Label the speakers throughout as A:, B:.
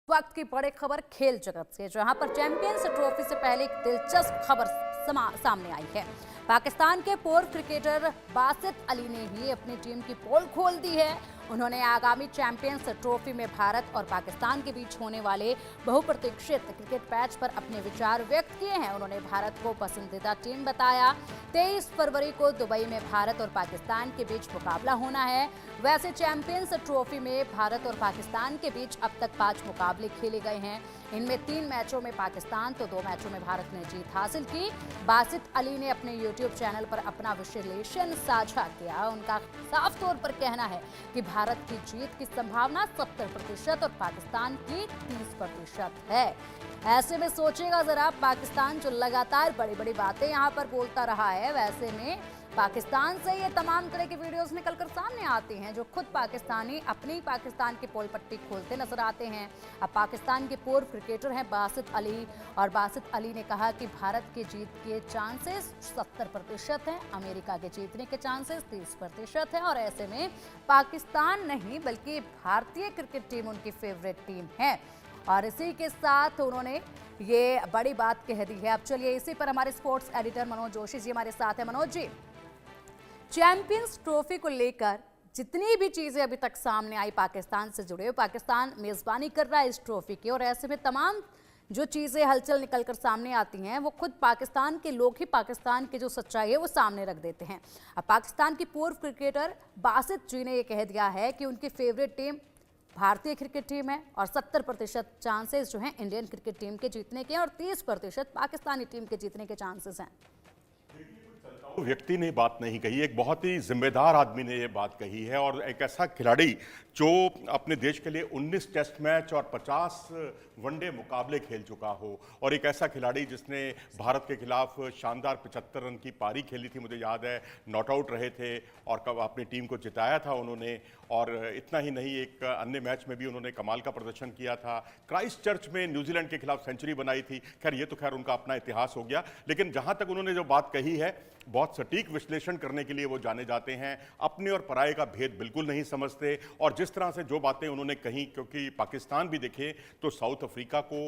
A: वक्त की बड़ी खबर खेल जगत से, जहां पर चैंपियंस ट्रॉफी से पहले एक दिलचस्प खबर सामने आई है। पाकिस्तान के पूर्व क्रिकेटर बासित अली ने ही अपनी टीम की पोल खोल दी है। उन्होंने आगामी चैंपियंस ट्रॉफी में भारत और पाकिस्तान के बीच होने वाले बहुप्रतीक्षित क्रिकेट मैच पर अपने विचार व्यक्त किए हैं। उन्होंने भारत को पसंदीदा टीम बताया। 23 फरवरी को दुबई में भारत और पाकिस्तान के बीच मुकाबला होना है। वैसे चैंपियंस ट्रॉफी में भारत और पाकिस्तान के बीच अब तक 5 मुकाबले खेले गए हैं। इनमें 3 मैचों में पाकिस्तान तो 2 मैचों में भारत ने जीत हासिल की। बासित अली ने अपने यूट्यूब चैनल पर अपना विश्लेषण साझा किया। उनका साफ तौर पर कहना है कि भारत की जीत की संभावना 70% और पाकिस्तान की 30% है। ऐसे में सोचेगा जरा, पाकिस्तान जो लगातार बड़ी बड़ी बातें यहाँ पर बोलता रहा है, वैसे में पाकिस्तान से ये तमाम तरह की वीडियोस निकलकर सामने आती हैं जो खुद पाकिस्तानी अपनी पाकिस्तान की पोल पट्टी खोलते नजर आते हैं। अब पाकिस्तान के पूर्व क्रिकेटर हैं बासित अली, और बासित अली ने कहा कि भारत की जीत के चांसेस 70% हैं, अमेरिका के जीतने के चांसेस 30% हैं, और ऐसे में पाकिस्तान नहीं बल्कि भारतीय क्रिकेट टीम उनकी फेवरेट टीम है। और इसी के साथ उन्होंने ये बड़ी बात कह दी है। अब चलिए इसी पर हमारे स्पोर्ट्स एडिटर मनोज जोशी जी हमारे साथ हैं। मनोज जी, चैंपियंस ट्रॉफी को लेकर जितनी भी चीजें अभी तक सामने आई पाकिस्तान से जुड़े, पाकिस्तान मेजबानी कर रहा है इस ट्रॉफी की, और ऐसे में तमाम जो चीजें हलचल निकलकर सामने आती हैं वो खुद पाकिस्तान के लोग ही पाकिस्तान की जो सच्चाई है वो सामने रख देते हैं। अब पाकिस्तान की पूर्व क्रिकेटर बासित जी ने ये कह दिया है कि उनकी फेवरेट टीम भारतीय क्रिकेट टीम है और 70% चांसेस जो हैं इंडियन क्रिकेट टीम के जीतने के, और 30% पाकिस्तानी टीम के जीतने के चांसेस हैं।
B: व्यक्ति ने बात नहीं कही, एक बहुत ही जिम्मेदार आदमी ने ये बात कही है, और एक ऐसा खिलाड़ी जो अपने देश के लिए 19 टेस्ट मैच और 50 वनडे मुकाबले खेल चुका हो, और एक ऐसा खिलाड़ी जिसने भारत के खिलाफ शानदार 75 रन की पारी खेली थी, मुझे याद है नॉट आउट रहे थे और कब अपनी टीम को जिताया था उन्होंने। और इतना ही नहीं, एक अन्य मैच में भी उन्होंने कमाल का प्रदर्शन किया था। क्राइस्ट चर्च में न्यूजीलैंड के खिलाफ सेंचुरी बनाई थी। खैर ये तो उनका अपना इतिहास हो गया, लेकिन जहां तक उन्होंने जो बात कही है, बहुत सटीक विश्लेषण करने के लिए वो जाने जाते हैं। अपने और पराये का भेद बिल्कुल नहीं समझते, और जिस तरह से जो बातें उन्होंने कही, क्योंकि पाकिस्तान भी देखें तो साउथ अफ्रीका को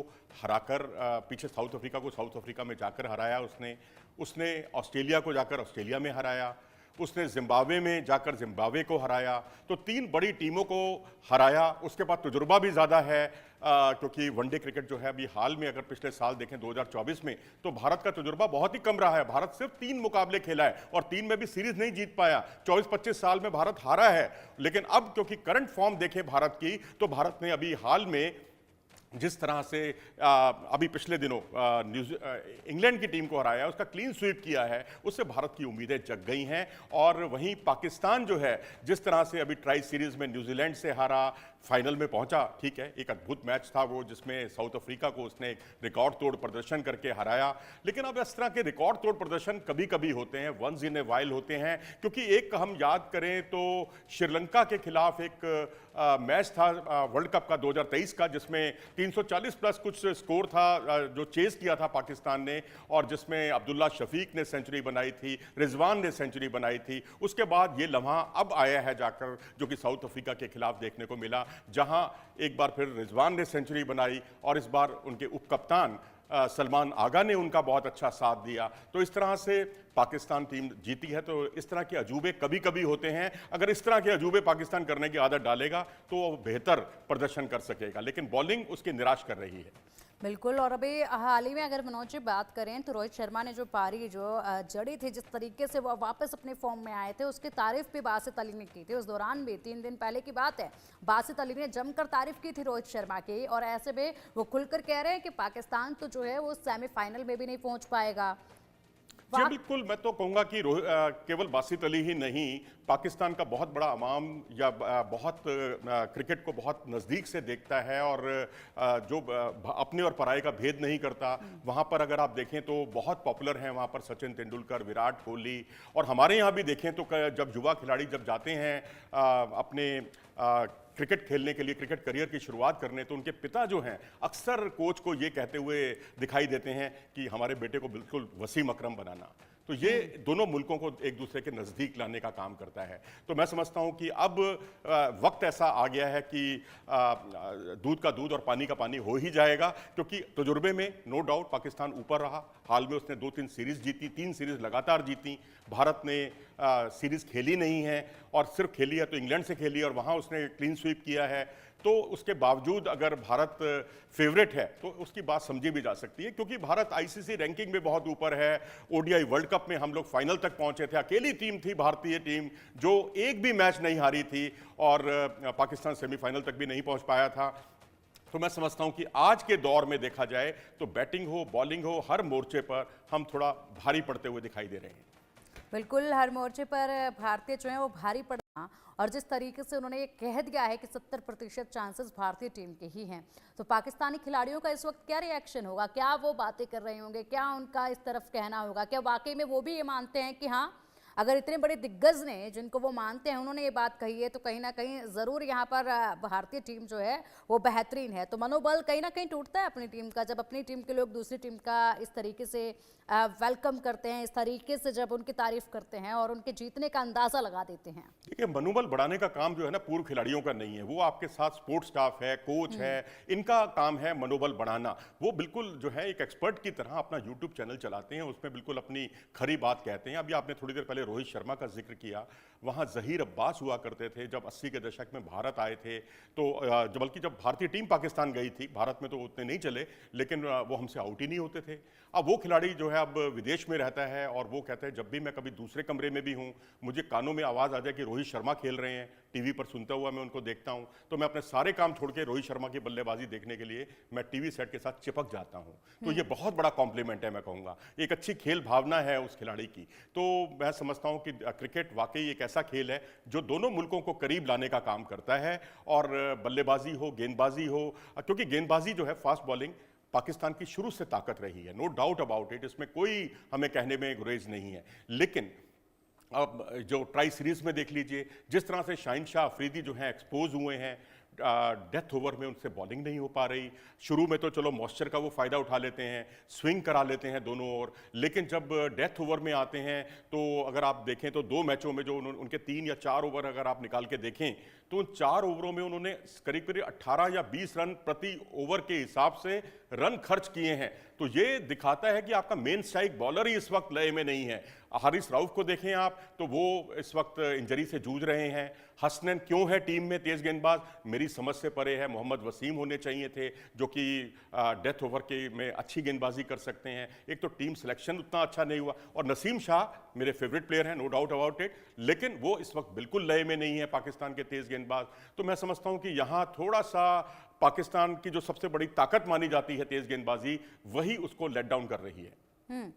B: हराकर, पीछे साउथ अफ्रीका को साउथ अफ्रीका में जाकर हराया उसने ऑस्ट्रेलिया को जाकर ऑस्ट्रेलिया में हराया, उसने जिम्बाब्वे में जाकर जिम्बाब्वे को हराया। तो 3 बड़ी टीमों को हराया। उसके बाद तजुर्बा भी ज़्यादा है, क्योंकि वनडे क्रिकेट जो है अभी हाल में अगर पिछले साल देखें 2024 में, तो भारत का तजुर्बा बहुत ही कम रहा है। भारत सिर्फ 3 मुकाबले खेला है और 3 में भी सीरीज नहीं जीत पाया। 24-25 साल में भारत हारा है। लेकिन अब क्योंकि करंट फॉर्म देखें भारत की, तो भारत ने अभी हाल में जिस तरह से अभी पिछले दिनों इंग्लैंड की टीम को हराया, उसका क्लीन स्वीप किया है, उससे भारत की उम्मीदें जग गई हैं। और वहीं पाकिस्तान जो है, जिस तरह से अभी ट्राई सीरीज में न्यूजीलैंड से हारा, फाइनल में पहुंचा, ठीक है, एक अद्भुत मैच था वो, जिसमें साउथ अफ्रीका को उसने रिकॉर्ड तोड़ प्रदर्शन करके हराया। लेकिन अब इस तरह के रिकॉर्ड तोड़ प्रदर्शन कभी कभी होते हैं, वंस इन ए वाइल होते हैं। क्योंकि एक हम याद करें तो श्रीलंका के खिलाफ एक मैच था वर्ल्ड कप का 2023 का, जिसमें 340 प्लस कुछ स्कोर था जो चेस किया था पाकिस्तान ने, और जिसमें अब्दुल्ला शफीक ने सेंचुरी बनाई थी, रिजवान ने सेंचुरी बनाई थी। उसके बाद ये लम्हा अब आया है जाकर, जो कि साउथ अफ्रीका के खिलाफ देखने को मिला, जहां एक बार फिर रिजवान ने सेंचुरी बनाई, और इस बार उनके उपकप्तान सलमान आगा ने उनका बहुत अच्छा साथ दिया। तो इस तरह से पाकिस्तान टीम जीती है। तो इस तरह के अजूबे कभी कभी होते हैं। अगर इस तरह के अजूबे पाकिस्तान करने की आदत डालेगा तो वो बेहतर प्रदर्शन कर सकेगा, लेकिन बॉलिंग उसकी निराश कर रही है।
A: बिल्कुल। और अभी हाल ही में अगर मनोज जी बात करें तो रोहित शर्मा ने जो पारी जो जड़ी थी, जिस तरीके से वो वापस अपने फॉर्म में आए थे, उसकी तारीफ भी बासित अली ने की थी। उस दौरान भी 3 दिन पहले की बात है, बासित अली ने जमकर तारीफ की थी रोहित शर्मा की, और ऐसे में वो खुलकर कह रहे हैं कि पाकिस्तान तो जो है वो सेमीफाइनल में भी नहीं पहुंच पाएगा।
B: जी बिल्कुल, मैं तो कहूंगा कि केवल बासित अली ही नहीं, पाकिस्तान का बहुत बड़ा अवाम या बहुत क्रिकेट को बहुत नज़दीक से देखता है, और जो अपने और पराये का भेद नहीं करता। वहाँ पर अगर आप देखें तो बहुत पॉपुलर हैं वहाँ पर सचिन तेंदुलकर, विराट कोहली। और हमारे यहाँ भी देखें तो जब युवा खिलाड़ी जब जाते हैं अपने क्रिकेट खेलने के लिए, क्रिकेट करियर की शुरुआत करने, तो उनके पिता जो हैं अक्सर कोच को ये कहते हुए दिखाई देते हैं कि हमारे बेटे को बिल्कुल वसीम अकरम बनाना। तो ये दोनों मुल्कों को एक दूसरे के नज़दीक लाने का काम करता है। तो मैं समझता हूँ कि अब वक्त ऐसा आ गया है कि दूध का दूध और पानी का पानी हो ही जाएगा, क्योंकि तजुर्बे में नो डाउट पाकिस्तान ऊपर रहा। हाल में उसने 2-3 सीरीज जीती, 3 सीरीज लगातार जीती। भारत ने सीरीज खेली नहीं है, और सिर्फ खेली है तो इंग्लैंड से खेली, और वहाँ उसने क्लीन स्वीप किया है। तो उसके बावजूद अगर भारत फेवरेट है तो उसकी बात समझी भी जा सकती है, क्योंकि भारत आईसीसी रैंकिंग में बहुत ऊपर है। ओडीआई वर्ल्ड कप में हम लोग फाइनल तक पहुंचे थे, अकेली टीम थी भारतीय टीम जो एक भी मैच नहीं हारी थी, और पाकिस्तान सेमीफाइनल तक भी नहीं पहुंच पाया था। तो मैं समझता हूं कि आज के दौर में देखा जाए तो बैटिंग हो बॉलिंग हो, हर मोर्चे पर हम थोड़ा भारी पड़ते हुए दिखाई दे रहे हैं।
A: बिल्कुल, हर मोर्चे पर भारतीय जो है वो भारी पड़ना, और जिस तरीके से उन्होंने ये कह दिया है कि 70% चांसेस भारतीय टीम के ही हैं, तो पाकिस्तानी खिलाड़ियों का इस वक्त क्या रिएक्शन होगा? क्या वो बातें कर रहे होंगे? क्या उनका इस तरफ कहना होगा? क्या वाकई में वो भी ये मानते हैं कि हाँ, अगर इतने बड़े दिग्गज ने जिनको वो मानते हैं उन्होंने ये बात कही है, तो कहीं ना कहीं ज़रूर यहाँ पर भारतीय टीम जो है वो बेहतरीन है। तो मनोबल कहीं ना कहीं टूटता है अपनी टीम का, जब अपनी टीम के लोग दूसरी टीम का इस तरीके से वेलकम करते हैं, इस तरीके से जब उनकी तारीफ करते हैं और उनके जीतने का अंदाज़ा लगा देते हैं।
B: देखिए, मनोबल बढ़ाने का काम जो है ना पूर्व खिलाड़ियों का नहीं है, वो आपके साथ स्पोर्ट्स स्टाफ है, कोच है, इनका काम है मनोबल बढ़ाना। वो बिल्कुल जो है एक एक्सपर्ट की तरह अपना यूट्यूब चैनल चलाते हैं, उसमें बिल्कुल अपनी खरी बात कहते हैं। अभी आपने थोड़ी देर पहले रोहित शर्मा का जिक्र किया, वहाँ जहीर अब्बास हुआ करते थे जब 80 के दशक में भारत आए थे। तो बल्कि जब भारतीय टीम पाकिस्तान गई थी, भारत में तो उतने नहीं चले, लेकिन वो हमसे आउट ही नहीं होते थे। अब वो खिलाड़ी जो है अब विदेश में रहता है, और वो कहते हैं जब भी मैं कभी दूसरे कमरे में भी हूँ, मुझे कानों में आवाज़ आ जाए कि रोहित शर्मा खेल रहे हैं, टीवी पर सुनता हुआ मैं उनको देखता हूँ, तो मैं अपने सारे काम छोड़ के रोहित शर्मा की बल्लेबाजी देखने के लिए मैं टीवी सेट के साथ चिपक जाता हूँ। तो ये बहुत बड़ा कॉम्प्लीमेंट है, मैं कहूँगा एक अच्छी खेल भावना है उस खिलाड़ी की। तो मैं समझता हूँ कि क्रिकेट वाकई एक ऐसा खेल है जो दोनों मुल्कों को करीब लाने का काम करता है, और बल्लेबाजी हो गेंदबाजी हो, क्योंकि गेंदबाजी जो है फास्ट बॉलिंग पाकिस्तान की शुरू से ताकत रही है, नो डाउट अबाउट इट, इसमें कोई हमें कहने में गुरेज नहीं है। लेकिन अब जो ट्राई सीरीज में देख लीजिए, जिस तरह से शाहिन शाह अफरीदी जो है एक्सपोज हुए हैं, डेथ ओवर में उनसे बॉलिंग नहीं हो पा रही। शुरू में तो चलो मॉइस्चर का वो फ़ायदा उठा लेते हैं, स्विंग करा लेते हैं दोनों ओर, लेकिन जब डेथ ओवर में आते हैं तो अगर आप देखें तो 2 मैचों में जो उनके 3 या 4 ओवर अगर आप निकाल के देखें तो उन 4 ओवरों में उन्होंने करीब करीब 18 या 20 रन प्रति ओवर के हिसाब से रन खर्च किए हैं। तो ये दिखाता है कि आपका मेन स्ट्राइक बॉलर ही इस वक्त लय में नहीं है। हारिस राउफ को देखें आप, तो वो इस वक्त इंजरी से जूझ रहे हैं। हसनैन क्यों है टीम में तेज गेंदबाज, मेरी समझ से परे है। मोहम्मद वसीम होने चाहिए थे जो कि डेथ ओवर के में अच्छी गेंदबाजी कर सकते हैं। एक तो टीम सिलेक्शन उतना अच्छा नहीं हुआ, और नसीम शाह मेरे फेवरेट प्लेयर हैं, नो डाउट अबाउट इट, लेकिन वो इस वक्त बिल्कुल लय में नहीं है पाकिस्तान के तेज गेंदबाज। तो मैं समझता हूं कि यहाँ थोड़ा सा पाकिस्तान की जो सबसे बड़ी ताकत मानी जाती है तेज गेंदबाजी, वही उसको लेट डाउन कर रही है।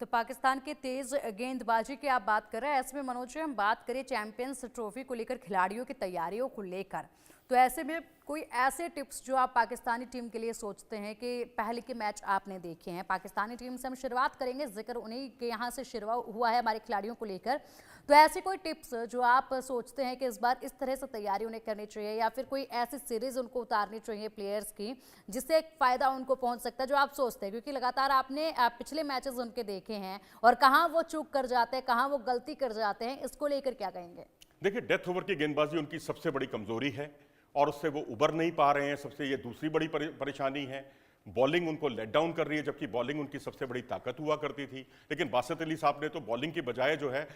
A: तो पाकिस्तान के तेज गेंदबाजी की आप बात कर रहे हैं, ऐसे में मनोज हम बात करें चैंपियंस ट्रॉफी को लेकर, खिलाड़ियों की तैयारियों को लेकर, तो ऐसे में कोई ऐसे टिप्स जो आप पाकिस्तानी टीम के लिए सोचते हैं कि पहले के मैच आपने देखे हैं, पाकिस्तानी टीम से हम शुरुआत करेंगे, जिक्र उन्हीं के यहाँ से शुरू हुआ है हमारे खिलाड़ियों को लेकर, तो ऐसे कोई टिप्स जो आप सोचते हैं कि इस बार इस तरह से तैयारी उन्हें करनी चाहिए, या फिर कोई ऐसी सीरीज उनको उतारनी चाहिए प्लेयर्स की जिससे एक फ़ायदा उनको पहुंच सकता है, जो आप सोचते हैं? क्योंकि लगातार आपने पिछले मैचेस उनके देखे हैं, और कहाँ वो चूक कर जाते हैं, कहाँ वो गलती कर जाते हैं, इसको लेकर क्या कहेंगे?
B: देखिए, डेथ ओवर की गेंदबाजी उनकी सबसे बड़ी कमजोरी है, और उससे वो उबर नहीं पा रहे हैं। सबसे ये दूसरी बड़ी परेशानी है। बॉलिंग उनको लेट डाउन कर रही है, जबकि बॉलिंग उनकी सबसे बड़ी ताकत हुआ करती थी। लेकिन बासित अली साहब ने तो बॉलिंग की बजाय जो है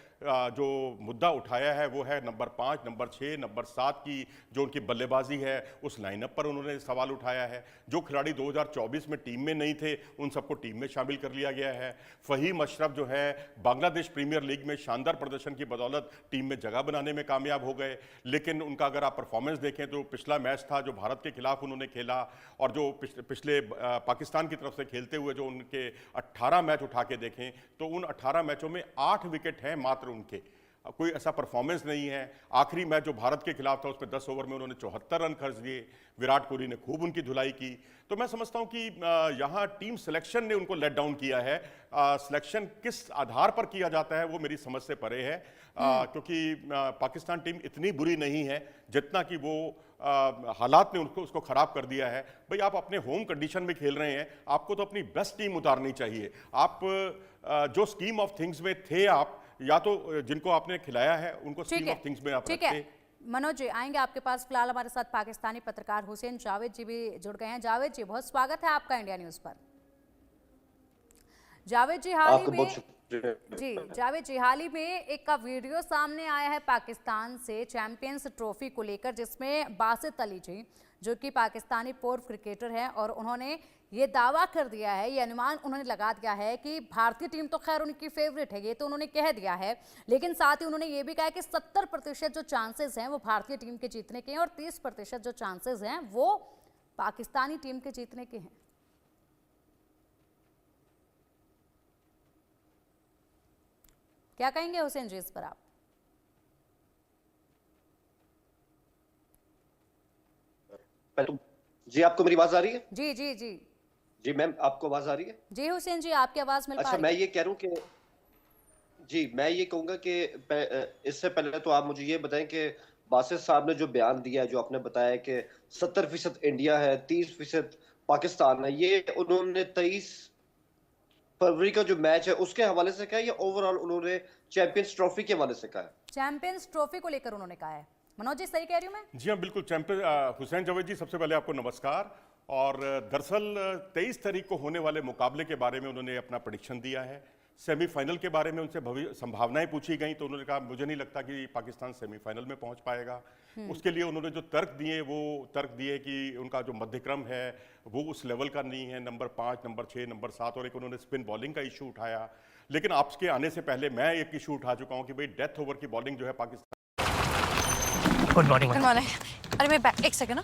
B: जो मुद्दा उठाया है वो है नंबर 5, नंबर 6, नंबर 7 की जो उनकी बल्लेबाजी है, उस लाइनअप पर उन्होंने सवाल उठाया है। जो खिलाड़ी 2024 में टीम में नहीं थे उन सबको टीम में शामिल कर लिया गया है। फ़हीम अशरफ जो है बांग्लादेश प्रीमियर लीग में शानदार प्रदर्शन की बदौलत टीम में जगह बनाने में कामयाब हो गए, लेकिन उनका अगर आप परफॉर्मेंस देखें तो पिछला मैच था जो भारत के खिलाफ उन्होंने खेला, और जो पिछले पाकिस्तान की तरफ से खेलते हुए जो उनके 18 मैच उठा के देखें तो उन 18 मैचों में 8 विकेट हैं मात्र उनके। कोई ऐसा परफॉर्मेंस नहीं है। आखिरी मैच जो भारत के खिलाफ था उसमें 10 ओवर में उन्होंने 74 रन खर्च दिए, विराट कोहली ने खूब उनकी धुलाई की। तो मैं समझता हूं कि यहाँ टीम सिलेक्शन ने उनको लेट डाउन किया है। सिलेक्शन किस आधार पर किया जाता है वो मेरी समझ से परे है, क्योंकि पाकिस्तान टीम इतनी बुरी नहीं है जितना कि वो हालात ने उसको खराब कर दिया है। भाई आप अपने होम कंडीशन में खेल रहे हैं, आपको तो अपनी बेस्ट टीम उतारनी चाहिए। आप जो स्कीम ऑफ थिंग्स में थे, आप या तो जिनको आपने खिलाया है उनको स्कीम ऑफ थिंग्स में आप रखते।
A: मनोज जी आएंगे आपके पास। फिलहाल हमारे साथ पाकिस्तानी पत्रकार हुसैन जावेद जी भी जुड़ गए हैं। जावेद जी बहुत स्वागत है आपका इंडिया न्यूज पर। जावेद जी हाल ही में जावेद जी हाल ही में एक का वीडियो सामने आया है पाकिस्तान से चैंपियंस ट्रॉफी को लेकर, जिसमें बासित अली जी जो कि पाकिस्तानी पूर्व क्रिकेटर हैं और उन्होंने ये दावा कर दिया है, ये अनुमान उन्होंने लगा दिया है कि भारतीय टीम तो खैर उनकी फेवरेट है, ये तो उन्होंने कह दिया है, लेकिन साथ ही उन्होंने ये भी कहा कि 70% जो चांसेस हैं वो भारतीय टीम के जीतने के हैं और 30% जो चांसेस हैं वो पाकिस्तानी टीम के जीतने के हैं। क्या कहेंगे हुसैन जी इस पर आप?
C: जी आपको मेरी आवाज आ रही है?
A: जी जी जी
C: जी मैम आपको आवाज आ रही है?
A: जी हुसैन जी आपकी आवाज मिल पा
C: अच्छा
A: रही
C: मैं
A: है?
C: ये कह रहा हूँ कि जी मैं ये कहूंगा कि इससे पहले तो आप मुझे ये बताएं कि बासित साहब ने जो बयान दिया है, जो आपने बताया कि 70% इंडिया है, 30% पाकिस्तान है, ये उन्होंने 23 फरवरी का जो मैच है उसके हवाले से कहा है या ओवरऑल उन्होंने चैंपियंस ट्रॉफी के हवाले से कहा है?
A: चैंपियंस ट्रॉफी को लेकर उन्होंने कहा है। मनोज जी सही कह रही हूँ मैं?
B: जी हाँ बिल्कुल। चैंपियन हुसैन जावेद जी सबसे पहले आपको नमस्कार। और दरअसल 23 तारीख को होने वाले मुकाबले के बारे में उन्होंने अपना प्रेडिक्शन दिया है। सेमीफाइनल के बारे में उनसे संभावनाएं पूछी गई तो उन्होंने कहा मुझे नहीं लगता कि पाकिस्तान सेमीफाइनल में पहुंच पाएगा। उसके लिए उन्होंने जो तर्क दिए वो तर्क दिए कि उनका जो मध्यक्रम है वो उस लेवल का नहीं है, नंबर 5, नंबर 6, नंबर 7, और एक उन्होंने स्पिन बॉलिंग का इशू उठाया। लेकिन आपके आने से पहले मैं एक इशू उठा चुका हूँ कि भाई डेथ ओवर की बॉलिंग जो है Pakistan.
D: Good morning. Good morning. अरे मैं एक सेकंड ना।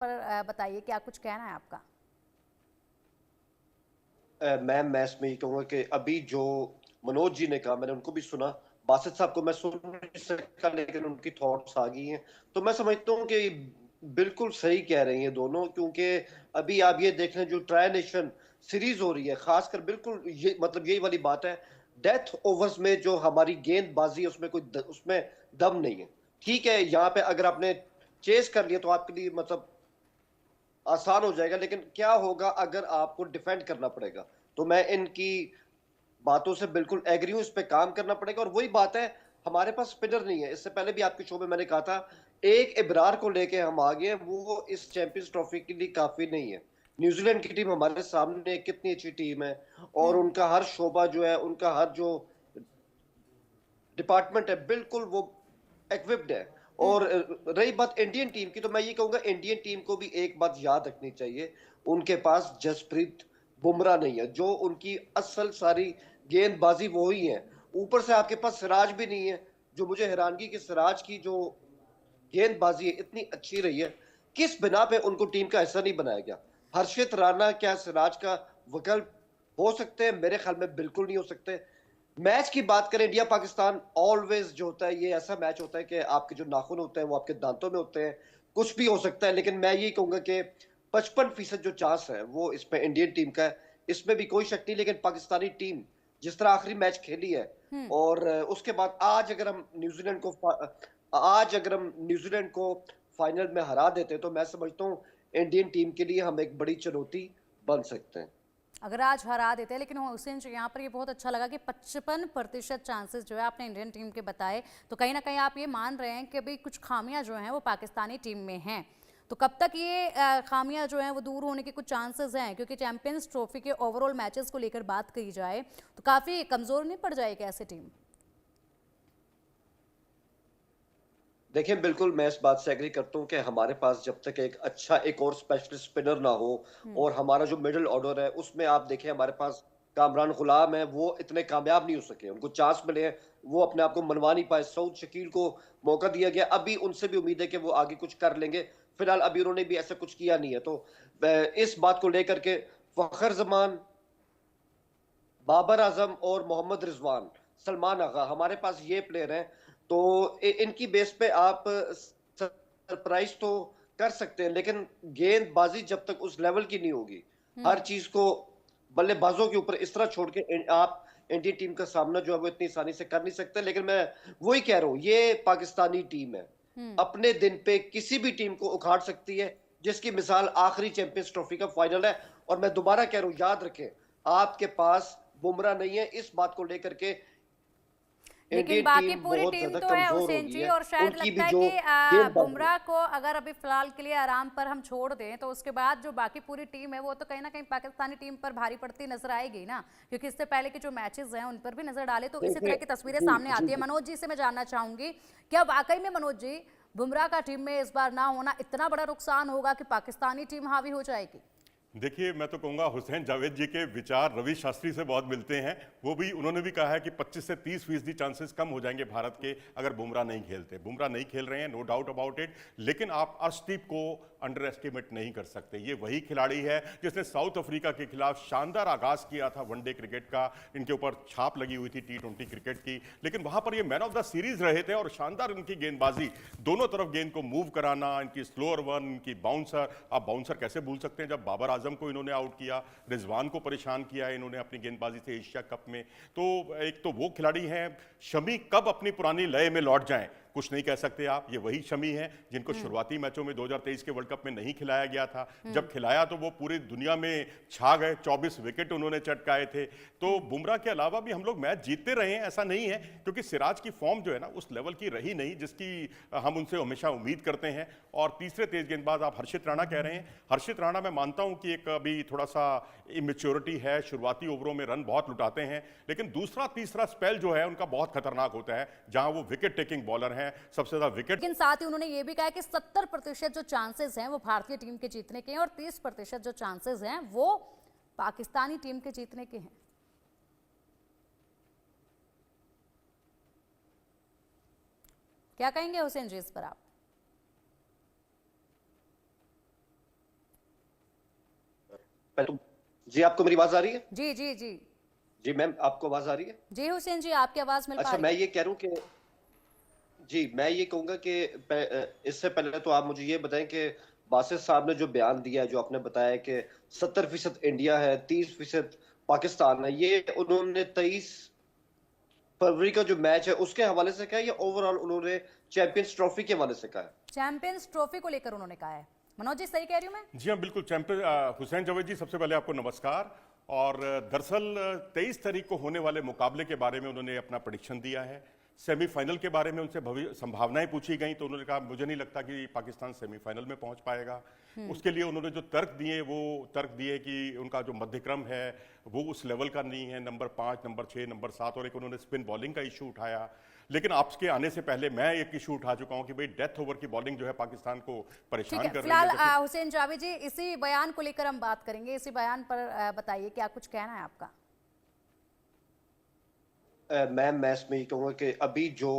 A: पर बताइए क्या कुछ कहना है आपका?
C: मैम मैं इसमें ये कहूंगा कि अभी जो मनोज जी ने कहा मैंने उनको भी सुना, बासित साहब को मैं सुन नहीं सका लेकिन उनकी थॉट्स आ गई हैं, तो मैं समझता हूँ कि बिल्कुल सही कह रही हैं दोनों, क्योंकि अभी आप ये देख लें जो ट्राई नेशन सीरीज हो रही है खासकर, बिल्कुल ये मतलब यही वाली बात है, डेथ ओवर्स में जो हमारी गेंदबाजी है उसमें उसमें दम नहीं है। ठीक है यहाँ पे अगर आपने चेस कर लिया तो आपके लिए मतलब आसान हो जाएगा, लेकिन क्या होगा अगर आपको डिफेंड करना पड़ेगा? तो मैं इनकी बातों से बिल्कुल एग्री हूं, इस पे काम करना पड़ेगा। और वही बात है, हमारे पास स्पिनर नहीं है। इससे पहले भी आपके शो में मैंने कहा था एक इब्रार को लेके हम आ गए, वो इस चैंपियंस ट्रॉफी के लिए काफी नहीं है। न्यूजीलैंड की टीम हमारे सामने कितनी अच्छी टीम है और उनका हर शोबा जो है, उनका हर जो डिपार्टमेंट है बिल्कुल वो इक्विप्ड है। और रही बात इंडियन टीम की, तो मैं ये कहूंगा इंडियन टीम को भी एक बात याद रखनी चाहिए, उनके पास जसप्रीत बुमराह नहीं है, जो उनकी असल सारी गेंदबाजी वो ही है। ऊपर से आपके पास सिराज भी नहीं है, जो मुझे हैरानगी कि सिराज की जो गेंदबाजी है इतनी अच्छी रही है, किस बिना पे उनको टीम का हिस्सा नहीं बनाया गया? हर्षित राणा क्या सिराज का विकल्प हो सकते हैं? मेरे ख्याल में बिल्कुल नहीं हो सकते। मैच की बात करें इंडिया पाकिस्तान, ऑलवेज जो होता है ये ऐसा मैच होता है कि आपके जो नाखून होते हैं वो आपके दांतों में होते हैं, कुछ भी हो सकता है। लेकिन मैं ये कहूंगा कि 55% जो चांस है वो इसमें इंडियन टीम का है, इसमें भी कोई शक नहीं। लेकिन पाकिस्तानी टीम जिस तरह आखिरी मैच खेली है और उसके बाद आज अगर हम न्यूजीलैंड को फाइनल में हरा देते तो मैं समझता हूँ इंडियन टीम के लिए हम एक बड़ी चुनौती बन सकते हैं
A: अगर आज हरा देते हैं। लेकिन हुसैन जी यहाँ पर ये बहुत अच्छा लगा कि 55% चांसेस जो है आपने इंडियन टीम के बताए, तो कहीं ना कहीं आप ये मान रहे हैं कि अभी कुछ खामियां जो हैं वो पाकिस्तानी टीम में हैं। तो कब तक ये खामियां जो हैं वो दूर होने के कुछ चांसेस हैं? क्योंकि चैंपियंस ट्रॉफी के ओवरऑल मैचेस को लेकर बात की जाए तो काफ़ी कमज़ोर नहीं पड़ जाएगी ऐसी टीम?
C: देखिए बिल्कुल मैं इस बात से एग्री करता हूँ कि हमारे पास जब तक एक और स्पेशलिस्ट स्पिनर ना हो और हमारा जो मिडिल ऑर्डर है उसमें आप देखें हमारे पास कामरान गुलाम है, वो इतने कामयाब नहीं हो सके, उनको चांस मिले हैं वो अपने आप को मनवा नहीं पाए। सऊद शकील को मौका दिया गया, अभी उनसे भी उम्मीद है कि वो आगे कुछ कर लेंगे, फिलहाल अभी उन्होंने भी ऐसा कुछ किया नहीं है। तो इस बात को लेकर के फखर जमान, बाबर आजम और मोहम्मद रिजवान, सलमान आगा, हमारे पास ये प्लेयर हैं। तो इनकी बेस पे आप सरप्राइज तो कर सकते हैं, लेकिन गेंदबाजी जब तक उस लेवल की नहीं होगी, हर चीज को बल्लेबाजों के ऊपर इस तरह छोड़ के आप इंडियन टीम का सामना जो है वो इतनी आसानी से कर नहीं सकते। लेकिन मैं वही कह रहा हूँ, ये पाकिस्तानी टीम है, अपने दिन पे किसी भी टीम को उखाड़ सकती है, जिसकी मिसाल आखिरी चैंपियंस ट्रॉफी का फाइनल है। और मैं दोबारा कह रहा हूँ, याद रखें, आपके पास बुमराह नहीं है, इस बात को लेकर के
A: लेकिन
C: इंडियन
A: बाकी
C: टीम
A: पूरी
C: बहुत
A: टीम
C: ज्यादा
A: तो है
C: कमजोर हो
A: हुसैन
C: गई
A: जी,
C: है।
A: और शायद
C: उनकी
A: लगता
C: भी
A: है
C: जो
A: कि
C: गेंदबाजी
A: बुमराह को अगर अभी फिलहाल के लिए आराम पर हम छोड़ दें तो उसके बाद जो बाकी पूरी टीम है वो तो कहीं ना कहीं पाकिस्तानी टीम पर भारी पड़ती नजर आएगी ना, क्योंकि इससे पहले के जो मैचेस हैं उन पर भी नजर डाले तो इसी तरह की तस्वीरें
C: जी,
A: सामने
C: जी,
A: आती है।
C: जी।
A: मनोज जी से मैं जानना चाहूंगी, क्या वाकई में मनोज जी बुमराह का टीम में इस बार ना होना इतना बड़ा नुकसान होगा कि पाकिस्तानी टीम हावी हो जाएगी?
B: देखिए, मैं तो कहूँगा हुसैन जावेद जी के विचार रवि शास्त्री से बहुत मिलते हैं। उन्होंने भी कहा है कि 25 से 30% चांसेस कम हो जाएंगे भारत के अगर बुमराह नहीं खेलते। बुमराह नहीं खेल रहे हैं, नो डाउट अबाउट इट, लेकिन आप अर्शदीप को अंडर एस्टिमेट नहीं कर सकते। ये वही खिलाड़ी है जिसने साउथ अफ्रीका के खिलाफ शानदार आगाज किया था वनडे क्रिकेट का। इनके ऊपर छाप लगी हुई थी T20 क्रिकेट की, लेकिन वहां पर ये मैन ऑफ द सीरीज रहे थे और शानदार इनकी गेंदबाजी, दोनों तरफ गेंद को मूव कराना, इनकी स्लोअर वन, इनकी बाउंसर। आप बाउंसर कैसे भूल सकते हैं जब बाबर आजम को इन्होंने आउट किया, रिजवान को परेशान किया इन्होंने अपनी गेंदबाजी से एशिया कप में। तो एक तो वो खिलाड़ी हैं। शमी कब अपनी पुरानी लय में लौट जाएं कुछ नहीं कह सकते आप। ये वही शमी हैं जिनको शुरुआती मैचों में 2023 के वर्ल्ड कप में नहीं खिलाया गया था। जब खिलाया तो वो पूरी दुनिया में छा गए, 24 विकेट उन्होंने चटकाए थे। तो बुमराह के अलावा भी हम लोग मैच जीतते रहे हैं, ऐसा नहीं है, क्योंकि सिराज की फॉर्म जो है ना उस लेवल की रही नहीं जिसकी हम उनसे हमेशा उम्मीद करते हैं। और तीसरे तेज गेंदबाज आप हर्षित राणा कह रहे हैं। हर्षित राणा मैं मानता हूं कि एक अभी थोड़ा सा इमेच्योरिटी है, शुरुआती ओवरों में रन बहुत लुटाते हैं, लेकिन दूसरा तीसरा स्पेल जो है उनका बहुत खतरनाक होता है जहां वो विकेट टेकिंग बॉलर हैं, सबसे ज्यादा विकेट।
A: लेकिन साथ ही उन्होंने ये भी कहा कि 70% जो चांसेस हैं वो भारतीय टीम के जीतने के हैं और 30% जो चांसेस हैं वो पाकिस्तानी टीम के जीतने के हैं। क्या कहेंगे हुसैन जी इस पर आप?
C: जी, आपको मेरी आवाज आ रही है?
A: जी जी जी
C: जी मैम, आपको आवाज आ रही है?
A: जी हुसैन जी, आपकी आवाज मिल पा
C: अच्छा,
A: रही
C: मैं
A: है?
C: ये कह रहा हूँ कि जी, मैं ये कहूंगा कि इससे पहले तो आप मुझे ये बताएं कि बासित साहब ने जो बयान दिया है, जो आपने बताया कि 70% इंडिया है, 30% पाकिस्तान है, ये उन्होंने 23 फरवरी का जो मैच है उसके हवाले से कहा है या ओवरऑल उन्होंने चैंपियंस ट्रॉफी के हवाले से कहा है?
A: चैंपियंस ट्रॉफी को लेकर उन्होंने कहा है। मनोज जी, सही कह रही हूं मैं?
B: जी हाँ, बिल्कुल। चैंपियन हुसैन जावेद जी, सबसे पहले आपको नमस्कार। और दरअसल 23 तारीख को होने वाले मुकाबले के बारे में उन्होंने अपना प्रेडिक्शन दिया है। सेमीफाइनल के बारे में उनसे संभावनाएं पूछी गई तो उन्होंने कहा मुझे नहीं लगता कि पाकिस्तान सेमीफाइनल में पहुंच पाएगा। उसके लिए उन्होंने जो तर्क दिए वो तर्क दिए कि उनका जो मध्यक्रम है वो उस लेवल का नहीं है, नंबर 5, नंबर 6, नंबर 7, और एक उन्होंने स्पिन बॉलिंग का इशू उठाया। लेकिन आपके आने से पहले मैं एक इशू उठा चुका हूं कि भाई डेथ ओवर की बॉलिंग जो है पाकिस्तान को परेशान कर रही है।
A: फिलहाल हुसैन जावेद जी, इसी बयान को लेकर हम बात करेंगे। इसी बयान पर बताइए, क्या कुछ कहना है आपका?
C: मैम, मैं इसमें ये कहूंगा कि अभी जो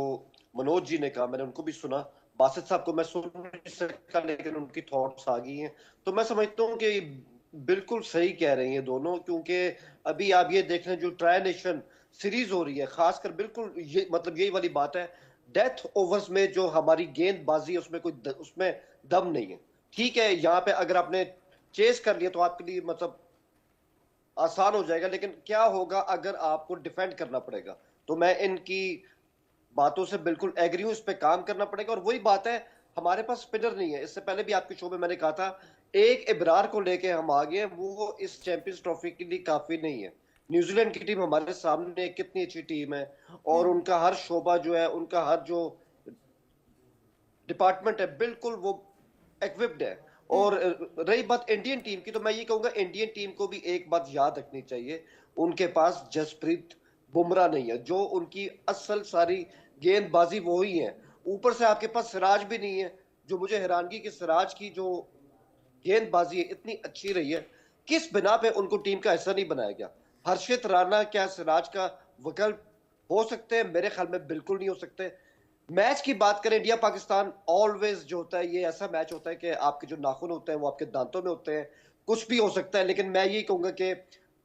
C: मनोज जी ने कहा, मैंने उनको भी सुना। बासित साहब को मैं सुन नहीं सका, लेकिन उनकी थॉट्स आ गई हैं। तो मैं समझता हूँ कि बिल्कुल सही कह रही हैं दोनों, क्योंकि अभी आप ये देख रहे हैं जो ट्राई नेशन सीरीज हो रही है, खासकर बिल्कुल ये मतलब यही वाली बात है, डेथ ओवर्स में जो हमारी गेंदबाजी है उसमें उसमें दम नहीं है। ठीक है, यहाँ पे अगर आपने चेस कर लिया तो आपके लिए मतलब आसान हो जाएगा, लेकिन क्या होगा अगर आपको डिफेंड करना पड़ेगा? तो मैं इनकी बातों से बिल्कुल एग्री हूं, इस पे काम करना पड़ेगा। और वही बात है, हमारे पास स्पिनर नहीं है। इससे पहले भी आपके शो में मैंने कहा था, एक इब्रार को लेके हम आ गए, वो इस चैंपियंस ट्रॉफी के लिए काफी नहीं है। न्यूजीलैंड की टीम हमारे सामने कितनी अच्छी टीम है, और उनका हर शोबा जो है, उनका हर जो डिपार्टमेंट है, बिल्कुल वो इक्विप्ड है। और रही बात इंडियन टीम की, तो मैं ये कहूंगा इंडियन टीम को भी एक बात याद रखनी चाहिए, उनके पास जसप्रीत बुमराह नहीं है, जो उनकी असल सारी गेंदबाजी वो ही है। ऊपर से आपके पास सिराज भी नहीं है, जो मुझे हैरानगी कि सिराज की जो गेंदबाजी है इतनी अच्छी रही है, किस बिना पे उनको टीम का हिस्सा नहीं बनाया गया? हर्षित राणा क्या सिराज का विकल्प हो सकते हैं? मेरे ख्याल में बिल्कुल नहीं हो सकते। मैच की बात करें, इंडिया पाकिस्तान ऑलवेज जो होता है, ये ऐसा मैच होता है कि आपके जो नाखून होते हैं वो आपके दांतों में होते हैं, कुछ भी हो सकता है। लेकिन मैं यही कहूंगा कि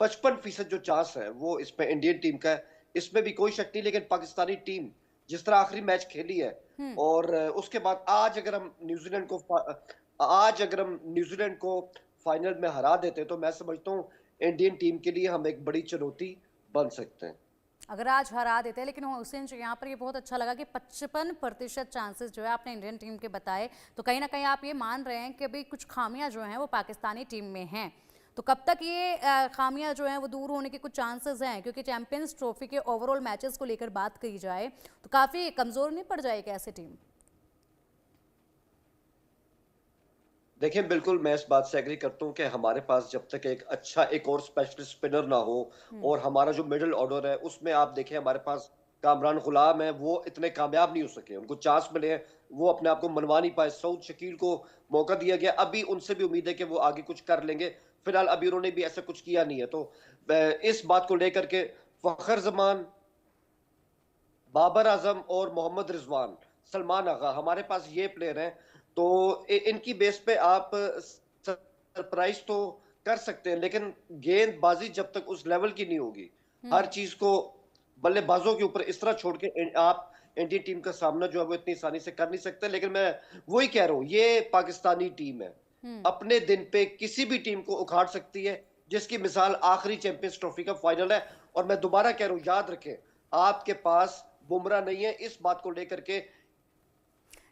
C: 55% जो चांस है वो इसमें इंडियन टीम का है, इसमें भी कोई शक नहीं। लेकिन पाकिस्तानी टीम जिस तरह आखिरी मैच खेली है और उसके बाद आज अगर हम न्यूजीलैंड को फाइनल में हरा देते तो मैं समझता हूँ इंडियन टीम के लिए हम एक बड़ी चुनौती बन सकते हैं।
A: अगर आज हरा देते हैं, लेकिन हुसैन जी यहाँ पर ये बहुत अच्छा लगा कि 55% चांसेस जो है आपने इंडियन टीम के बताए, तो कहीं ना कहीं आप ये मान रहे हैं कि अभी कुछ खामियां जो हैं वो पाकिस्तानी टीम में हैं। तो कब तक ये खामियां जो हैं वो दूर होने के कुछ चांसेस हैं? क्योंकि चैंपियंस ट्रॉफी के ओवरऑल मैचेस को लेकर बात की जाए तो काफ़ी कमज़ोर नहीं पड़ जाएगी ऐसी टीम?
C: देखिए, बिल्कुल मैं इस बात से एग्री करता हूँ कि हमारे पास जब तक एक और स्पेशलिस्ट स्पिनर ना हो और हमारा जो मिडिल ऑर्डर है उसमें आप देखें हमारे पास कामरान गुलाम है, वो इतने कामयाब नहीं हो सके, उनको चांस मिले हैं, वो अपने आप को मनवा नहीं पाए। सऊद शकील को मौका दिया गया, अभी उनसे भी उम्मीद है कि वो आगे कुछ कर लेंगे। फिलहाल अभी उन्होंने भी ऐसा कुछ किया नहीं है। तो इस बात को लेकर के फखर जमान, बाबर आजम और मोहम्मद रिजवान, सलमान आगा, हमारे पास ये प्लेयर हैं। तो इनकी बेस पे आप सरप्राइज तो कर सकते हैं, लेकिन गेंदबाजी जब तक उस लेवल की नहीं होगी, हर चीज को बल्लेबाजों के ऊपर इस तरह छोड़ के आप इंडियन टीम का सामना जो है वो इतनी आसानी से कर नहीं सकते। लेकिन मैं वही कह रहा हूँ, ये पाकिस्तानी टीम है, अपने दिन पे किसी भी टीम को उखाड़ सकती है, जिसकी मिसाल आखिरी चैंपियंस ट्रॉफी का फाइनल है। और मैं दोबारा कह रहा हूँ, याद रखें, आपके पास बुमराह नहीं है, इस बात को लेकर के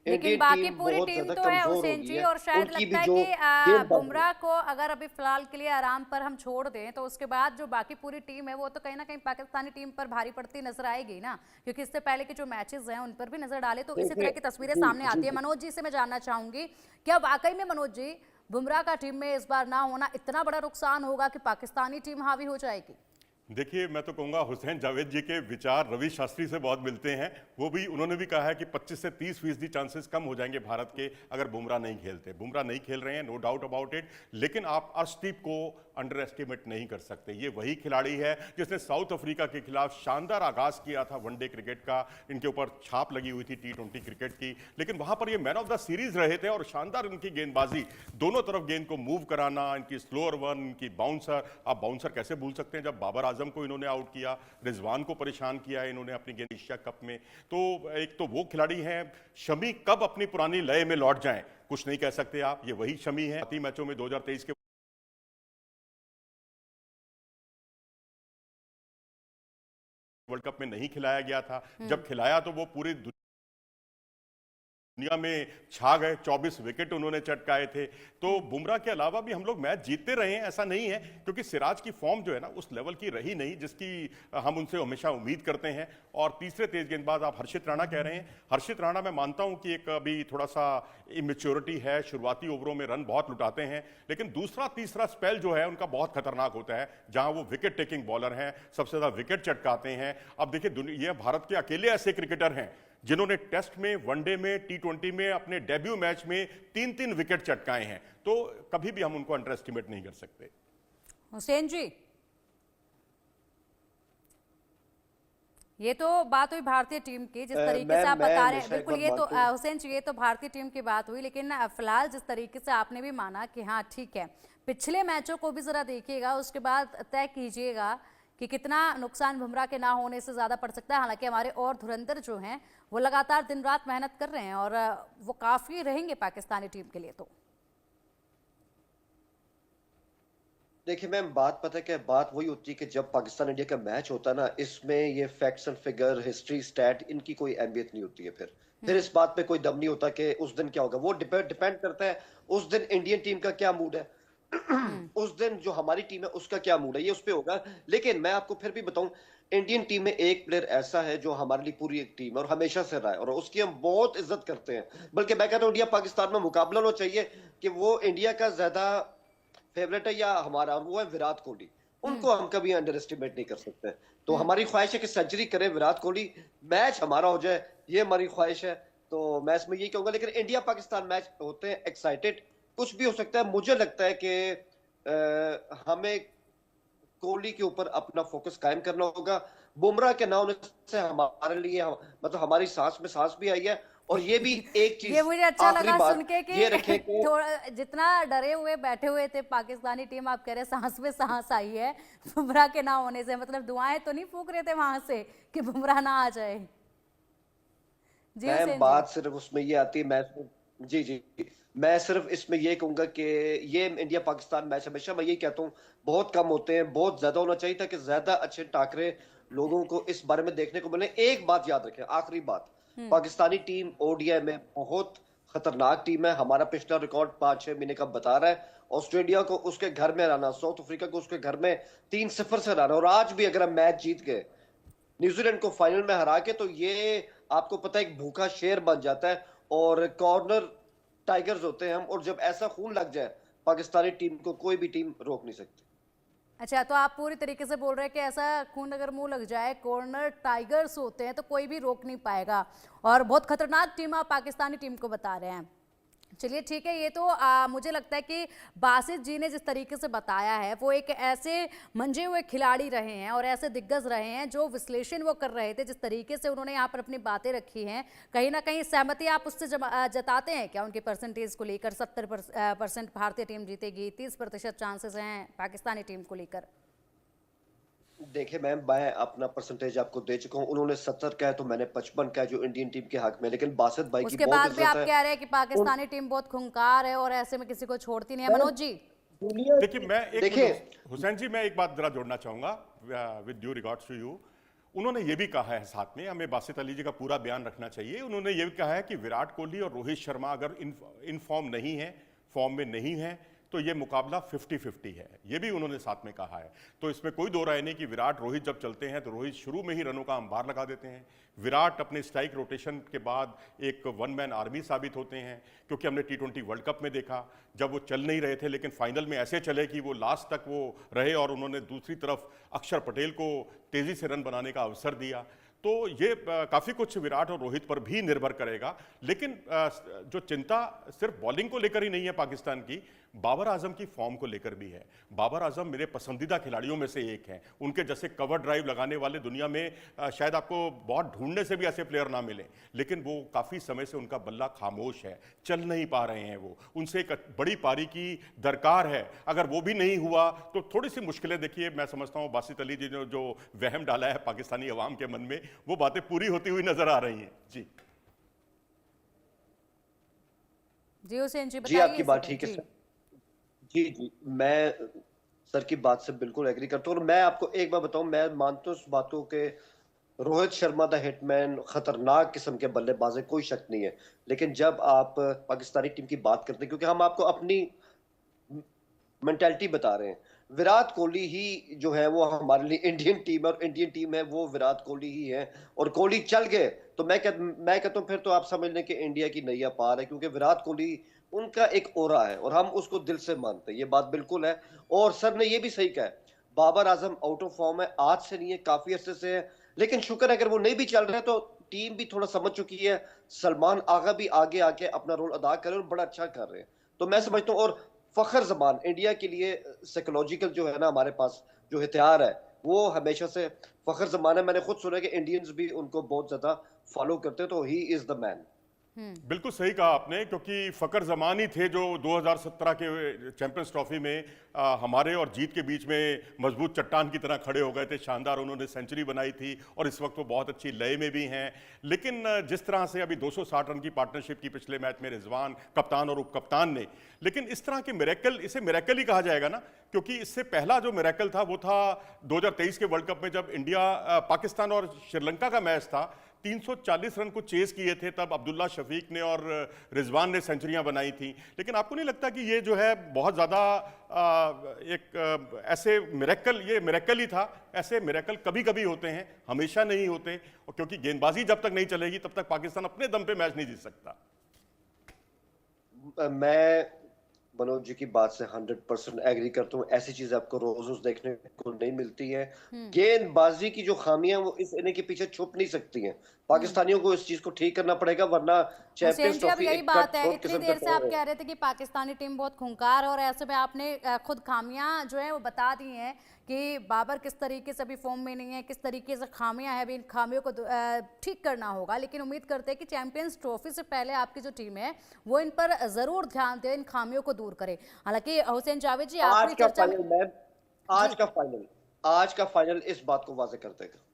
A: लेकिन
C: इंडियन
A: बाकी
C: टीम
A: पूरी
C: बहुत
A: टीम
C: ज्यादा
A: तो है
C: कमजोर हो
A: हुसैन
C: गई
A: जी,
C: है।
A: और शायद
C: उनकी
A: लगता
C: भी
A: है
C: जो
A: कि
C: गेंदबाजी
A: बुमराह को अगर अभी फिलहाल के लिए आराम पर हम छोड़ दें तो उसके बाद जो बाकी पूरी टीम है वो तो कहीं ना कहीं पाकिस्तानी टीम पर भारी पड़ती नजर आएगी ना, क्योंकि इससे पहले के जो मैचेस हैं उन पर भी नजर डाले तो इसी तरह की तस्वीरें
C: जी
A: सामने
C: जी
A: आती है।
C: जी।
A: मनोज जी से मैं जानना चाहूंगी, क्या वाकई में मनोज जी बुमराह का टीम में इस बार ना होना इतना बड़ा नुकसान होगा कि पाकिस्तानी टीम हावी हो जाएगी?
B: देखिए, मैं तो कहूँगा हुसैन जावेद जी के विचार रवि शास्त्री से बहुत मिलते हैं। उन्होंने भी कहा है कि 25 से 30% चांसेस कम हो जाएंगे भारत के अगर बुमराह नहीं खेलते। बुमराह नहीं खेल रहे हैं, नो डाउट अबाउट इट, लेकिन आप अर्शदीप को अंडर एस्टिमेट नहीं कर सकते। ये वही खिलाड़ी है जिसने साउथ अफ्रीका के खिलाफ शानदार आगाज किया था वनडे क्रिकेट का। इनके ऊपर छाप लगी हुई थी T20 क्रिकेट की, लेकिन वहां पर ये मैन ऑफ द सीरीज रहे थे और शानदार इनकी गेंदबाजी, दोनों तरफ गेंद को मूव कराना, इनकी स्लोअर वन, इनकी बाउंसर। आप बाउंसर कैसे भूल सकते हैं जब बाबर आजम को इन्होंने आउट किया, रिजवान को परेशान किया है इन्होंने अपनी गेंद एशिया कप में। तो एक तो वो खिलाड़ी हैं। शमी कब अपनी पुरानी लय में लौट जाएं कुछ नहीं कह सकते आप, ये वही शमी है। 3 मैचों में 2023 के वर्ल्ड कप में नहीं खिलाया गया था, जब खिलाया तो वो पूरी दुनिया में छा गए, 24 विकेट उन्होंने चटकाए थे। तो बुमराह के अलावा भी हम लोग मैच जीतते रहे हैं, ऐसा नहीं है, क्योंकि सिराज की फॉर्म जो है ना उस लेवल की रही नहीं जिसकी हम उनसे हमेशा उम्मीद करते हैं। और तीसरे तेज गेंदबाज आप हर्षित राणा कह रहे हैं। हर्षित राणा मैं मानता हूं कि एक अभी थोड़ा सा इमेच्योरिटी है, शुरुआती ओवरों में रन बहुत लुटाते हैं, लेकिन दूसरा तीसरा स्पेल जो है उनका बहुत खतरनाक होता है, जहां वो विकेट टेकिंग बॉलर हैं, सबसे ज्यादा विकेट चटकाते हैं। अब देखिए, ये भारत के अकेले ऐसे क्रिकेटर हैं जिन्होंने टेस्ट में, वनडे में, T20 में अपने डेब्यू मैच में 3-3 विकेट चटकाए हैं। तो कभी भी हम उनको अंडर एस्टिमेट नहीं कर सकते।
A: हुसैन जी, ये तो बात हुई भारतीय टीम की, जिस तरीके से आप बता रहे हैं, बिल्कुल ये तो हुसैन जी ये तो भारतीय टीम की बात हुई, लेकिन फिलहाल जिस तरीके से आपने भी माना कि हाँ ठीक है, पिछले मैचों को भी जरा देखिएगा, उसके बाद तय कीजिएगा कि कितना नुकसान बुमराह के ना होने से ज्यादा पड़ सकता है। हालांकि हमारे और धुरंधर जो हैं वो लगातार दिन रात मेहनत कर रहे हैं और वो काफी रहेंगे पाकिस्तानी टीम के लिए। तो
C: देखिए मैम, बात पता है क्या, बात वही होती है कि जब पाकिस्तान इंडिया का मैच होता है ना, इसमें ये facts and figure, history, stat, इनकी कोई अहमियत नहीं होती है। फिर इस बात पे कोई दम नहीं होता कि उस दिन क्या होगा। वो डिपेंड करता है उस दिन इंडियन टीम का क्या मूड है, उस दिन जो हमारी टीम है उसका क्या मूड है, ये उस पे होगा। लेकिन मैं आपको फिर भी बताऊं, इंडियन टीम में एक प्लेयर ऐसा है जो हमारे लिए पूरी एक टीम है और हमेशा से रहा है और उसकी हम बहुत इज्जत करते हैं। बल्कि मैं कहता हूं इंडिया पाकिस्तान में मुकाबला होना चाहिए कि वो इंडिया का ज्यादा फेवरेट है या हमारा, वो है विराट कोहली। उनको हम कभी अंडर एस्टिमेट नहीं कर सकते। तो हमारी ख्वाहिश है कि सेंचुरी करे विराट कोहली, मैच हमारा हो जाए, ये हमारी ख्वाहिश है। तो मैं इसमें यही कहूंगा। लेकिन इंडिया पाकिस्तान मैच होते हैं एक्साइटेड, कुछ भी हो सकता है। मुझे लगता है कि हमें कोहली के ऊपर अपना फोकस कायम करना होगा। बुमराह के ना होने से हमारे लिए मतलब हमारी सांस में सांस भी आई है और ये भी एक चीज
A: ये मुझे अच्छा
C: आखिरी
A: लगा
C: बात
A: सुन के कि
C: ये रखें कि
A: थोड़ा जितना डरे हुए बैठे हुए थे पाकिस्तानी टीम, आप कह रहे सांस में सांस आई है बुमराह के ना होने से, मतलब दुआएं तो नहीं फूक रहे थे वहां से कि बुमराह ना आ जाए। जी
C: मैं
A: हुसैन जी।
C: बात सिर्फ उसमें ये आती है, जी जी मैं सिर्फ इसमें ये कहूंगा कि ये इंडिया पाकिस्तान मैच हमेशा मैं ये कहता हूँ बहुत कम होते हैं, बहुत ज्यादा होना चाहिए ताकि ज्यादा अच्छे टाकरे लोगों को इस बारे में देखने को मिले। एक बात याद रखें, आखिरी बात, पाकिस्तानी टीम ओडीआई में बहुत खतरनाक टीम है। हमारा पिछला रिकॉर्ड 5-6 महीने का बता रहा है, ऑस्ट्रेलिया को उसके घर में हराना, साउथ अफ्रीका को उसके घर में 3-0 से हराना, और आज भी अगर हम मैच जीत गए न्यूजीलैंड को फाइनल में हरा के, तो ये आपको पता है एक भूखा शेर बन जाता है और कॉर्नर टाइगर्स होते हैं हम, और जब ऐसा खून लग जाए पाकिस्तानी टीम को कोई भी टीम रोक नहीं सकती।
A: अच्छा, तो आप पूरी तरीके से बोल रहे हैं कि ऐसा खून अगर मुंह लग जाए, कॉर्नर टाइगर्स होते हैं तो कोई भी रोक नहीं पाएगा, और बहुत खतरनाक टीम आप पाकिस्तानी टीम को बता रहे हैं। चलिए ठीक है, ये तो मुझे लगता है कि बासित जी ने जिस तरीके से बताया है वो एक ऐसे मंजे हुए खिलाड़ी रहे हैं और ऐसे दिग्गज रहे हैं जो विश्लेषण वो कर रहे थे, जिस तरीके से उन्होंने यहाँ पर अपनी बातें रखी हैं, कहीं ना कहीं सहमति आप उससे जताते हैं क्या उनके परसेंटेज को लेकर? 70% भारतीय टीम जीतेगी, 30% चांसेस हैं पाकिस्तानी टीम को लेकर।
C: देखिए मैम, मैं अपना परसेंटेज आपको दे चुका हूँ, उन्होंने 70 का है तो मैंने 55 का है जो इंडियन टीम के हक में, लेकिन बासित भाई की
A: उसके
C: बहुत
A: बाद भी आप
C: इज्जत
A: कह रहे हैं कि पाकिस्तानी टीम बहुत खूंखार है और ऐसे में किसी को छोड़ती नहीं है। मनोज जी
B: देखिए मैं एक
C: देखिए
B: हुसैन जी, मैं एक बात जरा जोड़ना चाहूंगा with due regards to you. उन्होंने ये भी कहा है, साथ में हमें बासित अली जी का पूरा बयान रखना चाहिए, उन्होंने ये भी कहा है कि विराट कोहली और रोहित शर्मा अगर इन फॉर्म नहीं है, फॉर्म में नहीं है, तो ये मुकाबला 50-50 है, ये भी उन्होंने साथ में कहा है। तो इसमें कोई दो राय नहीं कि विराट रोहित जब चलते हैं तो रोहित शुरू में ही रनों का अंबार लगा देते हैं। विराट अपने स्ट्राइक रोटेशन के बाद एक वन मैन आर्मी साबित होते हैं, क्योंकि हमने T20 वर्ल्ड कप में देखा जब वो चल नहीं रहे थे लेकिन फाइनल में ऐसे चले कि वो लास्ट तक वो रहे और उन्होंने दूसरी तरफ अक्षर पटेल को तेजी से रन बनाने का अवसर दिया। तो ये काफ़ी कुछ विराट और रोहित पर भी निर्भर करेगा। लेकिन जो चिंता सिर्फ बॉलिंग को लेकर ही नहीं है पाकिस्तान की, बाबर आजम की फॉर्म को लेकर भी है। बाबर आजम मेरे पसंदीदा खिलाड़ियों में से एक हैं। उनके जैसे कवर ड्राइव लगाने वाले दुनिया में शायद आपको बहुत ढूंढने से भी ऐसे प्लेयर ना मिले, लेकिन वो काफ़ी समय से उनका बल्ला खामोश है, चल नहीं पा रहे हैं वो। उनसे एक बड़ी पारी की दरकार है, अगर वो भी नहीं हुआ तो थोड़ी सी मुश्किलें, देखिए मैं समझता हूँ बासित अली जी ने जो वहम डाला है पाकिस्तानी अवाम के मन में, वो बातें पूरी होती हुई नजर आ रही हैं। जी
A: हुसैन जी
C: जी आपकी बात ठीक है सर। जी मैं सर की बात से बिल्कुल एग्री करता हूँ, और मैं आपको एक बात बताऊं, मैं मानता हूँ उस बातों के रोहित शर्मा द हिटमैन खतरनाक किस्म के बल्लेबाज है, कोई शक नहीं है। लेकिन जब आप पाकिस्तानी टीम की बात करते हैं, क्योंकि हम आपको अपनी मेंटालिटी बता रहे हैं, विराट कोहली ही जो है वो हमारे लिए इंडियन टीम है, और इंडियन टीम है वो विराट कोहली ही है। और कोहली चल गए तो मैं कहता हूँ फिर तो आप समझ लें कि इंडिया की नैया पार है, क्योंकि विराट कोहली उनका एक ओरा है और हम उसको दिल से मानते हैं, ये बात बिल्कुल है। और सर ने ये भी सही कहा है, Babar Azam out of form है, आज से नहीं है, काफी अरसे से है, लेकिन शुक्र है अगर वो नहीं भी चल रहे तो टीम भी थोड़ा समझ चुकी है, सलमान आगा भी आगे आके अपना रोल अदा कर रहे हैं और बड़ा अच्छा कर रहे हैं। तो मैं समझता हूँ, और फखर जमान इंडिया के लिए साइकोलॉजिकल जो है ना हमारे पास जो हथियार है वो हमेशा से फखर जमान है। मैंने खुद सुना कि इंडियंस भी उनको बहुत ज्यादा फॉलो करते हैं, तो ही इज द मैन।
B: बिल्कुल सही कहा आपने, क्योंकि फकर जमान ही थे जो 2017 के चैंपियंस ट्रॉफी में हमारे और जीत के बीच में मजबूत चट्टान की तरह खड़े हो गए थे। शानदार उन्होंने सेंचुरी बनाई थी और इस वक्त वो बहुत अच्छी लय में भी हैं। लेकिन जिस तरह से अभी 260 रन की पार्टनरशिप की पिछले मैच में रिजवान कप्तान और उप कप्तान ने, लेकिन इस तरह के मिरेकल, इसे मिरेकल ही कहा जाएगा ना, क्योंकि इससे पहला जो मिरेकल था वो था 2023 के वर्ल्ड कप में जब इंडिया पाकिस्तान और श्रीलंका का मैच था। 340 रन को चेस किए थे, तब अब्दुल्ला शफीक ने और रिजवान ने सेंचुरियां बनाई थी। लेकिन आपको नहीं लगता कि ये जो है बहुत ज़्यादा एक ऐसे मिरेकल, ये मिरेकल ही था? ऐसे मिरेकल कभी कभी होते हैं, हमेशा नहीं होते, और क्योंकि गेंदबाजी जब तक नहीं चलेगी तब तक पाकिस्तान अपने दम पे मैच नहीं जीत सकता।
C: मैं मनोज जी की बात से 100% एग्री करता हूँ। ऐसी चीज आपको रोज रोज देखने को नहीं मिलती है। गेंदबाजी की जो खामियां वो इस इनिंग के पीछे छुप नहीं सकती हैं। पाकिस्तानियों को इस चीज को ठीक करना पड़ेगा, वरना
A: हुसैन
C: चैंपियंस
A: जी, अब
C: ट्रॉफी
A: यही
C: एक
A: बात है,
C: कट
A: इतनी
C: किस्म
A: देर से
C: का
A: आप कह रहे थे कि पाकिस्तानी टीम बहुत खूंखार है और ऐसे में आपने खुद खामियां जो है वो बता दी हैं कि बाबर किस तरीके से अभी फॉर्म में नहीं है, किस तरीके से खामियां हैं, अभी इन खामियों को ठीक करना होगा। लेकिन उम्मीद करते हैं कि चैंपियंस ट्रॉफी से पहले आपकी जो टीम है वो इन पर जरूर ध्यान दे, इन खामियों को दूर करे। हालांकि हुसैन जावेद जी,
C: आज
A: आखिरी
C: का
A: चर्चा में
C: फाइनल मैम,
A: जी,
C: आज का फाइनल इस बात को वाज़ेह कर देगा।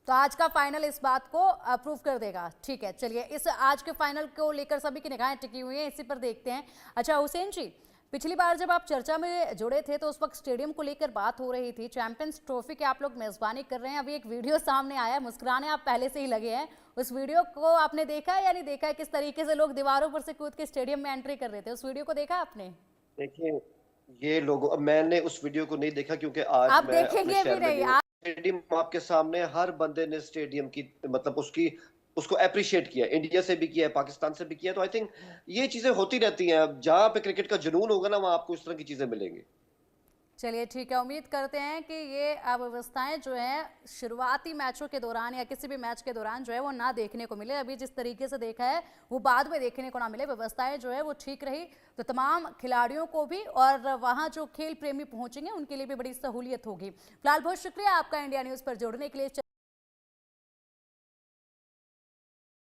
A: तो आज का फाइनल इस बात को अप्रूव कर देगा। ठीक है, चलिए इस आज के फाइनल को लेकर सभी की निगाहें टिकी हुई हैं, इसी पर देखते हैं। अच्छा हुसैन जी, पिछली बार जब आप चर्चा में जुड़े थे तो उस वक्त स्टेडियम को लेकर बात हो रही थी, चैंपियंस ट्रॉफी के आप लोग मेजबानी कर रहे हैं। अभी एक वीडियो सामने आया, मुस्कुराने आप पहले से ही लगे हैं। उस वीडियो को आपने देखा है या नहीं देखा है? किस तरीके से लोग दीवारों पर से कूद के स्टेडियम में एंट्री कर रहे थे, उस वीडियो को देखा आपने?
C: देखिए, ये लोगों, मैंने उस वीडियो को नहीं देखा क्योंकि आज
A: आप
C: मैं अपने
A: देखेंगे भी
C: शहर में
A: नहीं।
C: नहीं हूँ। स्टेडियम आपके सामने, हर बंदे ने स्टेडियम की मतलब उसकी उसको अप्रिशिएट किया, इंडिया से भी किया है, पाकिस्तान से भी किया। तो आई थिंक ये चीजें होती रहती हैं। जहां पे क्रिकेट का जुनून होगा ना, वहां आपको इस तरह की चीजें मिलेंगी।
A: चलिए ठीक है, उम्मीद करते हैं कि ये अव्यवस्थाएं जो है शुरुआती मैचों के दौरान या किसी भी मैच के दौरान जो है वो ना देखने को मिले। अभी जिस तरीके से देखा है वो बाद में देखने को ना मिले, व्यवस्थाएं जो है वो ठीक रही तो तमाम खिलाड़ियों को भी और वहां जो खेल प्रेमी पहुंचेंगे उनके लिए भी बड़ी सहूलियत होगी। फिलहाल बहुत शुक्रिया आपका इंडिया न्यूज़ पर जुड़ने के लिए।